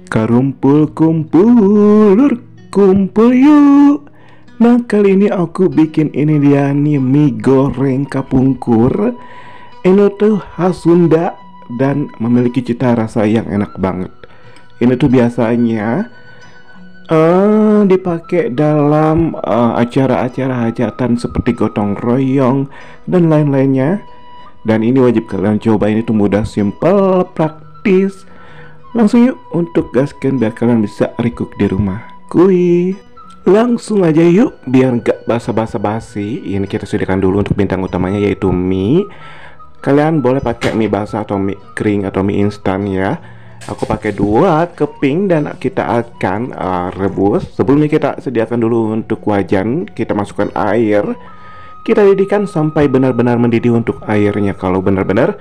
Kumpul kumpul yuk. Nah, kali ini aku bikin ini dia nih, mie goreng kapungkur. Ini tuh khas Sunda dan memiliki cita rasa yang enak banget. Ini tuh biasanya dipakai dalam acara-acara hajatan seperti gotong royong dan lain-lainnya. Dan ini wajib kalian coba, ini tuh mudah, simple, praktis. Langsung yuk untuk gaskan biar kalian bisa recook di rumah. Kui. Langsung aja yuk biar nggak basa-basa basi. Ini kita sediakan dulu untuk bintang utamanya yaitu mie. Kalian boleh pakai mie basah atau mie kering atau mie instan ya. Aku pakai 2 keping dan kita akan rebus. Sebelumnya kita sediakan dulu untuk wajan. Kita masukkan air. Kita didihkan sampai benar-benar mendidih untuk airnya. Kalau benar-benar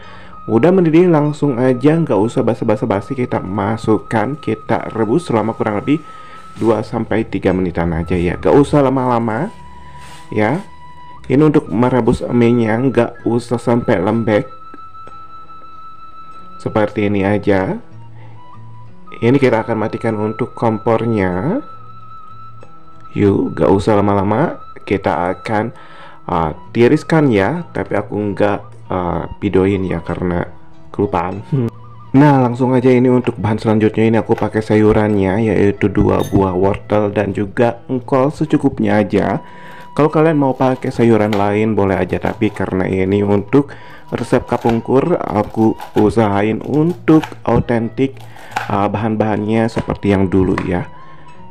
udah mendidih, langsung aja, nggak usah basa-basa basi, kita masukkan, kita rebus selama kurang lebih 2-3 menitan aja ya, gak usah lama-lama ya. Ini untuk merebus mie-nya, nggak usah sampai lembek, seperti ini aja. Ini kita akan matikan untuk kompornya. Yuk, gak usah lama-lama, kita akan tiriskan ya, tapi aku nggak videoin ya karena kelupaan. Nah, langsung aja ini untuk bahan selanjutnya. Ini aku pakai sayurannya yaitu 2 buah wortel dan juga engkol secukupnya aja. Kalau kalian mau pakai sayuran lain boleh aja, tapi karena ini untuk resep kapungkur aku usahain untuk autentik bahan-bahannya seperti yang dulu ya.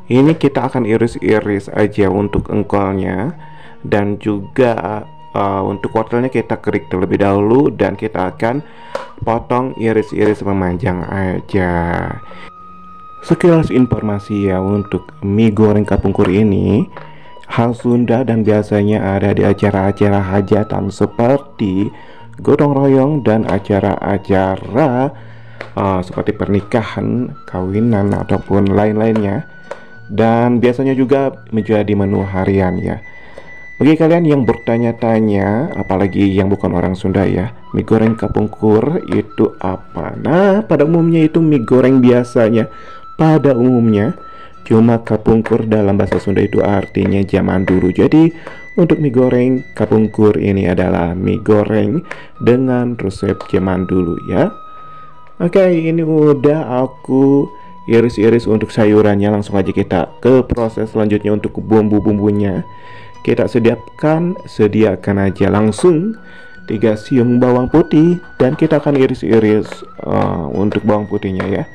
Ini kita akan iris-iris aja untuk engkolnya, dan juga untuk wortelnya kita kerik terlebih dahulu dan kita akan potong iris-iris memanjang aja. Sekilas informasi ya untuk mie goreng kapungkur ini khas Sunda dan biasanya ada di acara-acara hajatan seperti gotong royong dan acara-acara seperti pernikahan, kawinan ataupun lain-lainnya, dan biasanya juga menjadi menu harian ya. Bagi kalian yang bertanya-tanya, apalagi yang bukan orang Sunda ya, mie goreng kapungkur itu apa? Nah, pada umumnya itu mie goreng biasanya. Pada umumnya, cuma kapungkur dalam bahasa Sunda itu artinya zaman dulu. Jadi, untuk mie goreng kapungkur ini adalah mie goreng dengan resep zaman dulu ya. Oke, ini udah aku iris-iris untuk sayurannya. Langsung aja kita ke proses selanjutnya untuk bumbu-bumbunya. Kita sediakan aja langsung 3 siung bawang putih, dan kita akan iris-iris untuk bawang putihnya ya.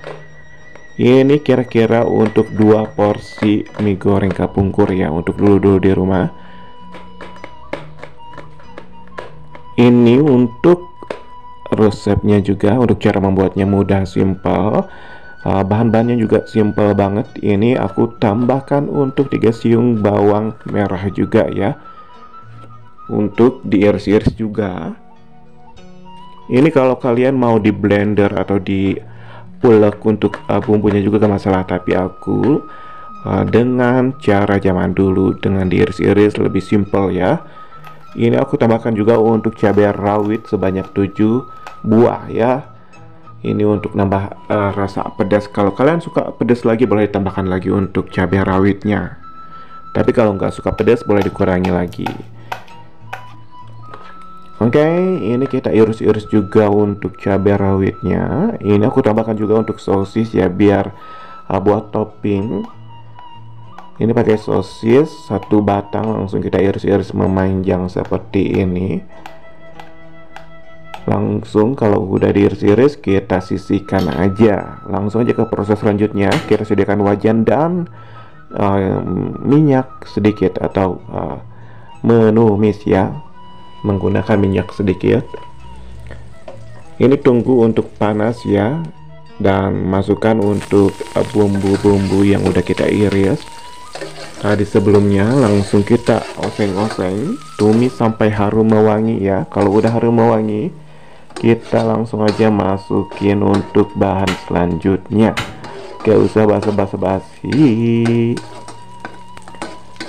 Ini kira-kira untuk 2 porsi mie goreng kapungkur ya, untuk dulu di rumah. Ini untuk resepnya juga, untuk cara membuatnya mudah, simple. Bahan-bahannya juga simple banget. Ini aku tambahkan untuk 3 siung bawang merah juga ya, untuk diiris-iris juga. Ini kalau kalian mau di blender atau di ulek untuk bumbunya juga gak masalah, tapi aku dengan cara zaman dulu dengan diiris-iris lebih simple ya. Ini aku tambahkan juga untuk cabai rawit sebanyak 7 buah ya. Ini untuk nambah rasa pedas. Kalau kalian suka pedas lagi boleh ditambahkan lagi untuk cabai rawitnya. Tapi kalau nggak suka pedas boleh dikurangi lagi. Oke, ini kita iris-iris juga untuk cabai rawitnya. Ini aku tambahkan juga untuk sosis ya, biar buat topping. Ini pakai sosis 1 batang, langsung kita iris-iris memanjang seperti ini. Langsung kalau udah diiris-iris kita sisihkan aja. Langsung aja ke proses selanjutnya. Kita sediakan wajan dan minyak sedikit atau menumis ya, menggunakan minyak sedikit. Ini tunggu untuk panas ya, dan masukkan untuk bumbu-bumbu yang udah kita iris tadi sebelumnya. Langsung kita oseng-oseng, tumis sampai harum mewangi ya. Kalau udah harum mewangi, kita langsung aja masukin untuk bahan selanjutnya. Gak usah basa-basi.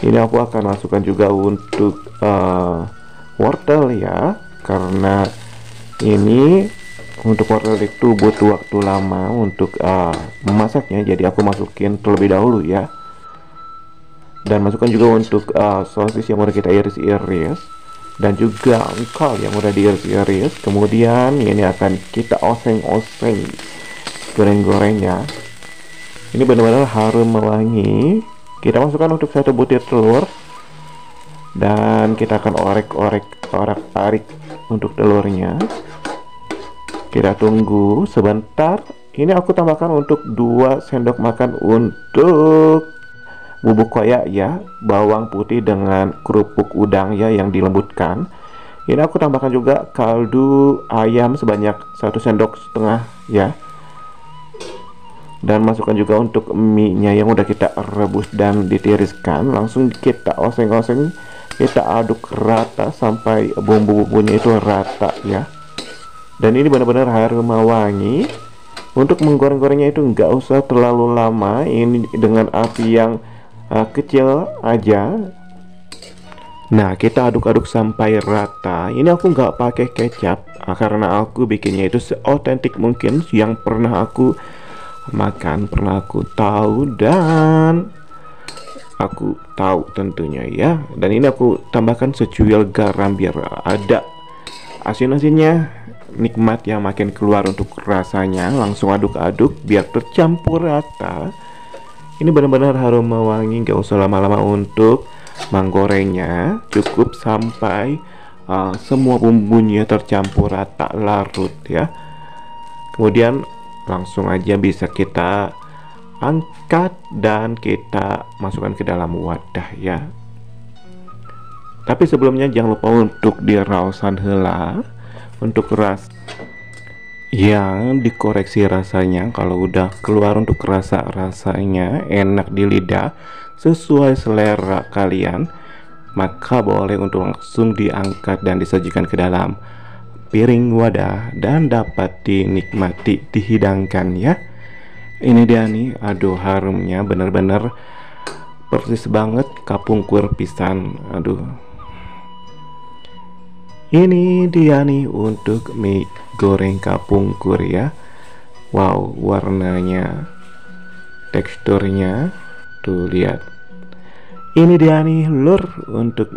Ini aku akan masukkan juga untuk wortel ya, karena ini untuk wortel itu butuh waktu lama untuk memasaknya, jadi aku masukin terlebih dahulu ya. Dan masukkan juga untuk sosis yang udah kita iris-iris, dan juga engkol yang udah diiris-iris. Kemudian ini akan kita oseng-oseng goreng-gorengnya. Ini benar-benar harum mewangi. Kita masukkan untuk 1 butir telur, dan kita akan orak-arik untuk telurnya. Kita tunggu sebentar. Ini aku tambahkan untuk 2 sendok makan untuk bubuk koyak ya, bawang putih dengan kerupuk udang ya yang dilembutkan. Ini aku tambahkan juga kaldu ayam sebanyak 1,5 sendok ya. Dan masukkan juga untuk mie-nya yang udah kita rebus dan ditiriskan. Langsung kita oseng-oseng, kita aduk rata sampai bumbu-bumbunya itu rata ya. Dan ini benar-benar harum wangi. Untuk menggoreng-gorengnya itu nggak usah terlalu lama. Ini dengan api yang kecil aja. Nah, kita aduk-aduk sampai rata. Ini aku nggak pakai kecap karena aku bikinnya itu seotentik mungkin yang pernah aku makan, pernah aku tahu, dan aku tahu tentunya ya. Dan ini aku tambahkan secuil garam biar ada asin-asinnya, nikmat yang makin keluar untuk rasanya. Langsung aduk-aduk biar tercampur rata. Ini benar-benar harum mewangi, gak usah lama-lama untuk menggorengnya. Cukup sampai semua bumbunya tercampur rata, larut ya. Kemudian langsung aja bisa kita angkat dan kita masukkan ke dalam wadah ya. Tapi sebelumnya jangan lupa untuk diraosan heula untuk yang dikoreksi rasanya. Kalau udah keluar untuk rasanya enak di lidah sesuai selera kalian, maka boleh untuk langsung diangkat dan disajikan ke dalam piring wadah dan dapat dinikmati, dihidangkan ya. Ini dia nih, aduh harumnya bener-bener persis banget kapungkur pisan. Aduh, ini dia nih untuk mie goreng kapungkur ya. Wow, warnanya, teksturnya, tuh lihat. Ini dia nih lur untuk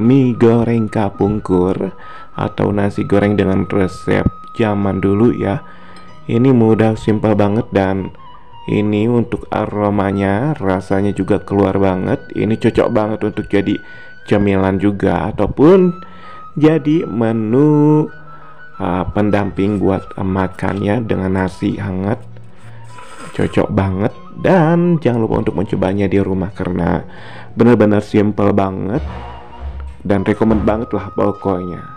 mie goreng kapungkur atau nasi goreng dengan resep zaman dulu ya. Ini mudah, simpel banget, dan ini untuk aromanya, rasanya juga keluar banget. Ini cocok banget untuk jadi cemilan juga ataupun jadi menu pendamping buat makannya dengan nasi hangat. Cocok banget, dan jangan lupa untuk mencobanya di rumah karena benar-benar simple banget dan rekomend banget lah pokoknya.